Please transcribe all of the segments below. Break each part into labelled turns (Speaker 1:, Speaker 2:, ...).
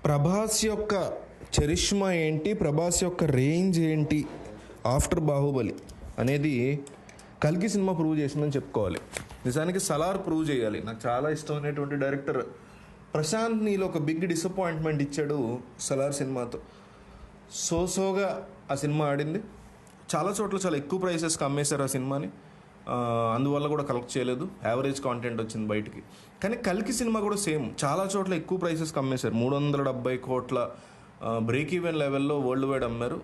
Speaker 1: ప్రభాస్ యొక్క చరిష్మా ఏంటి, ప్రభాస్ యొక్క రేంజ్ ఏంటి ఆఫ్టర్ బాహుబలి అనేది కల్కి సినిమా ప్రూవ్ చేసిందని చెప్పుకోవాలి. నిజానికి సలార్ ప్రూవ్ చేయాలి. నాకు చాలా ఇష్టమైనటువంటి డైరెక్టర్ ప్రశాంత్ నీల్ ఒక బిగ్ డిసప్పాయింట్మెంట్ ఇచ్చాడు సలార్ సినిమాతో. సోగా ఆ సినిమా ఆడింది. చాలా చోట్ల చాలా ఎక్కువ ప్రైసెస్కి అమ్మేశారు ఆ సినిమాని. అందువల్ల కూడా కలెక్ట్ చేయలేదు, యావరేజ్ కాంటెంట్ వచ్చింది బయటికి. కానీ కల్కి సినిమా కూడా సేమ్, చాలా చోట్ల ఎక్కువ ప్రైసెస్కి అమ్మేశారు. 370 కోట్ల బ్రేక్ ఈవెన్ లెవెల్లో వరల్డ్ వైడ్ అమ్మారు.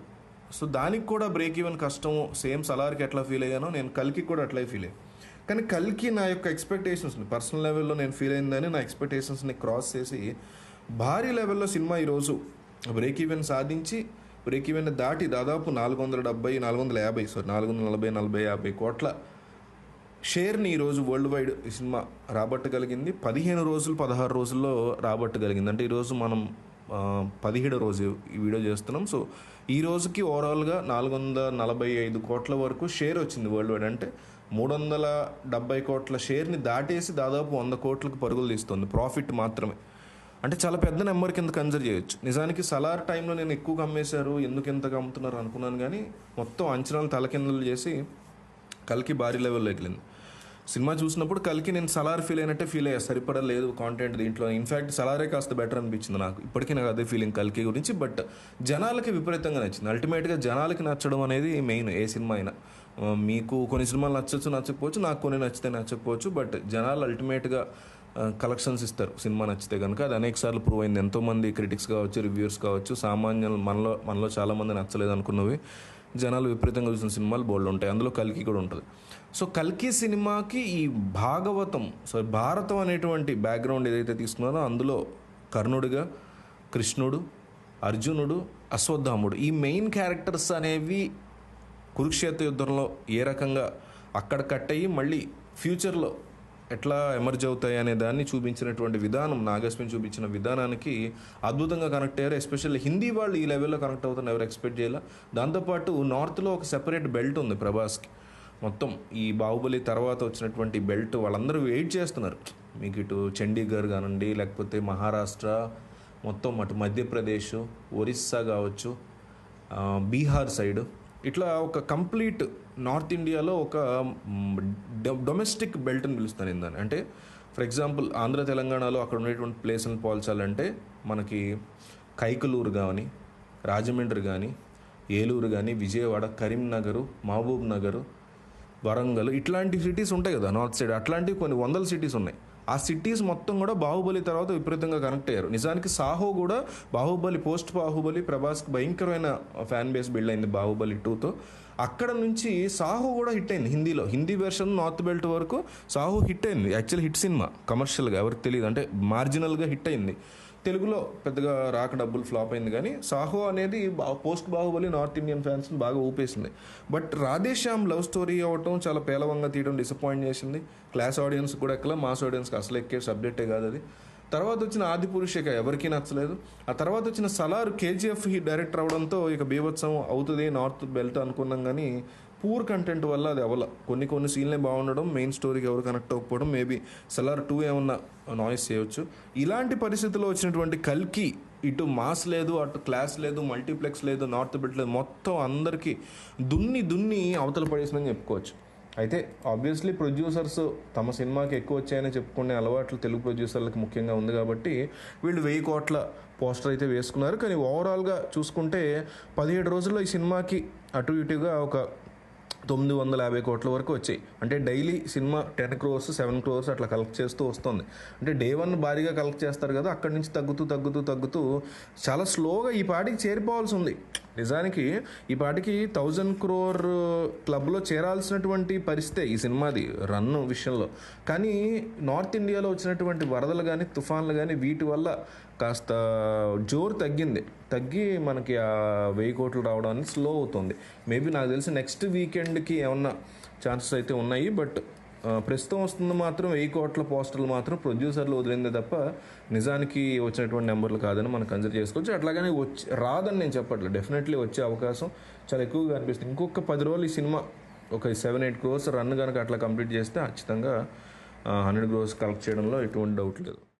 Speaker 1: సో దానికి కూడా బ్రేక్ ఈవెన్ కష్టము. సేమ్ సలార్కి ఎట్లా ఫీల్ అయ్యానో నేను కల్కి కూడా అట్లే ఫీల్ అయ్యాను. కానీ కల్కి నా యొక్క ఎక్స్పెక్టేషన్స్ని పర్సనల్ లెవెల్లో నేను ఫీల్ అయిందని నా ఎక్స్పెక్టేషన్స్ని క్రాస్ చేసి భారీ లెవెల్లో సినిమా ఈరోజు బ్రేక్ ఈవెన్ సాధించి, బ్రేక్ ఈవెన్ దాటి దాదాపు 440 కోట్ల షేర్ని ఈరోజు వరల్డ్ వైడ్ ఈ సినిమా రాబట్టగలిగింది. 15 రోజులు 16 రోజుల్లో రాబట్టగలిగింది. అంటే ఈరోజు మనం 17వ రోజు ఈ వీడియో చేస్తున్నాం. సో ఈ రోజుకి ఓవరాల్గా 445 కోట్ల వరకు షేర్ వచ్చింది వరల్డ్ వైడ్. అంటే 370 కోట్ల షేర్ని దాటేసి దాదాపు 100 కోట్లకు పరుగులు తీస్తుంది ప్రాఫిట్ మాత్రమే. అంటే చాలా పెద్ద నెంబర్ కింద కన్సిడర్ చేయొచ్చు. నిజానికి సలార్ టైంలో నేను ఎక్కువగా అమ్మేశారు, ఎందుకు ఎంతగా అమ్ముతున్నారు అనుకున్నాను. కానీ మొత్తం అంచనాలు తలకిందులు చేసి కల్కి భారీ లెవెల్లో వెళ్ళింది. సినిమా చూసినప్పుడు కల్కి నేను సలార్ ఫీల్ అయినట్టే ఫీల్ అయ్యా. సరిపడలేదు కాంటెంట్ దీంట్లో. ఇన్ఫ్యాక్ట్ సలారే కాస్త బెటర్ అనిపించింది నాకు. ఇప్పటికీ నాకు అదే ఫీలింగ్ కల్కి గురించి. బట్ జనాలకి విపరీతంగా నచ్చింది. అల్టిమేట్గా జనాలకి నచ్చడం అనేది మెయిన్ ఏ సినిమా అయినా. మీకు కొన్ని సినిమాలు నచ్చకపోవచ్చు, నాకు కొన్ని నచ్చితే నచ్చకపోవచ్చు. బట్ జనాలు అల్టిమేట్గా కలెక్షన్స్ ఇస్తారు సినిమా నచ్చితే కనుక. అది అనేక సార్లు ప్రూవ్ అయింది. ఎంతోమంది క్రిటిక్స్ కావచ్చు, రివ్యూర్స్ కావచ్చు, సామాన్యులు మనలో చాలామంది నచ్చలేదు అనుకున్నవి జనాలు విపరీతంగా చూసిన సినిమాలు బోల్డ్ ఉంటాయి. అందులో కల్కి కూడా ఉంటుంది. సో కల్కి సినిమాకి ఈ భారతం అనేటువంటి బ్యాక్గ్రౌండ్ ఏదైతే తీసుకున్నారో అందులో కర్ణుడిగా కృష్ణుడు, అర్జునుడు, అశ్వత్థాముడు ఈ మెయిన్ క్యారెక్టర్స్ అనేవి కురుక్షేత్ర యుద్ధంలో ఏ రకంగా అక్కడ కట్ అయ్యి మళ్ళీ ఫ్యూచర్లో ఎట్లా ఎమర్జ్ అవుతాయి అనే దాన్ని చూపించినటువంటి విధానం, నాగశ్విని చూపించిన విధానానికి అద్భుతంగా కనెక్ట్ అయ్యారు. ఎస్పెషల్లీ హిందీ వాళ్ళు ఈ లెవెల్లో కనెక్ట్ అవుతారని ఎవరు ఎక్స్పెక్ట్ చేయాలి. దాంతోపాటు నార్త్లో ఒక సెపరేట్ బెల్ట్ ఉంది ప్రభాస్కి. మొత్తం ఈ బాహుబలి తర్వాత వచ్చినటువంటి బెల్ట్ వాళ్ళందరూ వెయిట్ చేస్తున్నారు. మీకు ఇటు చండీగఢ్ కానివ్వండి, లేకపోతే మహారాష్ట్ర, మొత్తం అటు మధ్యప్రదేశ్, ఒరిస్సా కావచ్చు, బీహార్ సైడ్, ఇట్లా ఒక కంప్లీట్ నార్త్ ఇండియాలో ఒక డొమెస్టిక్ బెల్ట్ అని పిలుస్తాను నేను దాన్ని. అంటే ఫర్ ఎగ్జాంపుల్ ఆంధ్ర తెలంగాణలో అక్కడ ఉండేటువంటి ప్లేస్ని పోల్చాలంటే మనకి కైకలూరు కానీ, రాజమండ్రి కానీ, ఏలూరు కానీ, విజయవాడ, కరీంనగర్, మహబూబ్ నగర్, వరంగల్ ఇట్లాంటి సిటీస్ ఉంటాయి కదా నార్త్ సైడ్. అట్లాంటివి కొన్ని వందల సిటీస్ ఉన్నాయి. ఆ సిటీస్ మొత్తం కూడా బాహుబలి తర్వాత విపరీతంగా కనెక్ట్ అయ్యారు. నిజానికి సాహో కూడా పోస్ట్ బాహుబలి ప్రభాస్కి భయంకరమైన ఫ్యాన్ బేస్ బిల్డ్ అయింది బాహుబలి 2తో. అక్కడ నుంచి సాహో కూడా హిట్ అయింది హిందీలో. హిందీ వెర్షన్ నార్త్ బెల్ట్ వరకు సాహో హిట్ అయింది. యాక్చువల్లీ హిట్ సినిమా కమర్షియల్గా ఎవరికి తెలియదు, అంటే మార్జినల్గా హిట్ అయింది. తెలుగులో పెద్దగా రాక డబ్బులు ఫ్లాప్ అయింది. కానీ సాహో అనేది పోస్ట్ బాహుబలి నార్త్ ఇండియన్ ఫ్యాన్స్ని బాగా ఊపేసింది. బట్ రాధేశ్యామ్ లవ్ స్టోరీ అవ్వటం చాలా పేలవంగా తీయడం డిసప్పాయింట్ చేసింది. క్లాస్ ఆడియన్స్ కూడా ఎక్కలా, మాస్ ఆడియన్స్కి అసలు ఎక్కే సబ్జెక్టే కాదు అది. తర్వాత వచ్చిన ఆదిపురుషిక ఎవరికీ నచ్చలేదు. ఆ తర్వాత వచ్చిన సలార్ కేజీఎఫ్ డైరెక్టర్ అవడంతో ఇక బీభత్సం అవుతుంది నార్త్ బెల్ట్ అనుకున్నాం. కానీ పూర్ కంటెంట్ వల్ల అది అవ్వాల. కొన్ని సీన్లే బాగుండడం, మెయిన్ స్టోరీకి ఎవరు కనెక్ట్ అవ్వకపోవడం, మేబీ సలార్ 2 ఏమన్నా నాయిస్ చేయవచ్చు. ఇలాంటి పరిస్థితుల్లో వచ్చినటువంటి కల్కి ఇటు మాస్ లేదు, అటు క్లాస్ లేదు, మల్టీప్లెక్స్ లేదు, నార్త్ బెల్ట్ లేదు, మొత్తం అందరికీ దున్ని అవతల పడేసిందని చెప్పుకోవచ్చు. అయితే ఆబ్వియస్లీ ప్రొడ్యూసర్స్ తమ సినిమాకి ఎక్కువ వచ్చాయని చెప్పుకునే అలవాట్లు తెలుగు ప్రొడ్యూసర్లకు ముఖ్యంగా ఉంది కాబట్టి వీళ్ళు 1000 కోట్ల పోస్టర్ అయితే వేసుకున్నారు. కానీ ఓవరాల్గా చూసుకుంటే 17 రోజుల్లో ఈ సినిమాకి అటు ఇటుగా ఒక 950 కోట్ల వరకు వచ్చాయి. అంటే డైలీ సినిమా 10 crores 7 crores అట్లా కలెక్ట్ చేస్తూ వస్తుంది. అంటే డే 1 భారీగా కలెక్ట్ చేస్తారు కదా, అక్కడి నుంచి తగ్గుతూ చాలా స్లోగా ఈ పాటికి చేరిపోవాల్సి ఉంది. నిజానికి ఈ పాటికి 1000 crore క్లబ్లో చేరాల్సినటువంటి పరిస్థితే ఈ సినిమాది రన్ విషయంలో. కానీ నార్త్ ఇండియాలో వచ్చినటువంటి వరదలు కానీ, తుఫాన్లు కానీ వీటి వల్ల కాస్త జోరు తగ్గి మనకి ఆ 1000 కోట్లు రావడానికి స్లో అవుతుంది. మేబీ నాకు తెలిసి నెక్స్ట్ వీకెండ్కి ఏమన్నా ఛాన్సెస్ అయితే ఉన్నాయి. బట్ ప్రస్తుతం వస్తుంది మాత్రం 1000 కోట్ల పోస్టర్లు మాత్రం ప్రొడ్యూసర్లు వదిలిందే తప్ప నిజానికి వచ్చినటువంటి నెంబర్లు కాదని మనం కన్సిడర్ చేసుకోవచ్చు. అట్లాగనే రాదని నేను చెప్పట్లేదు, డెఫినెట్లీ వచ్చే అవకాశం చాలా ఎక్కువగా అనిపిస్తుంది. ఇంకొక 10 రోజులు ఈ సినిమా ఒక 7-8 crores రన్ కనుక అట్లా కంప్లీట్ చేస్తే ఖచ్చితంగా 100 crores కలెక్ట్ చేయడంలో ఎటువంటి డౌట్ లేదు.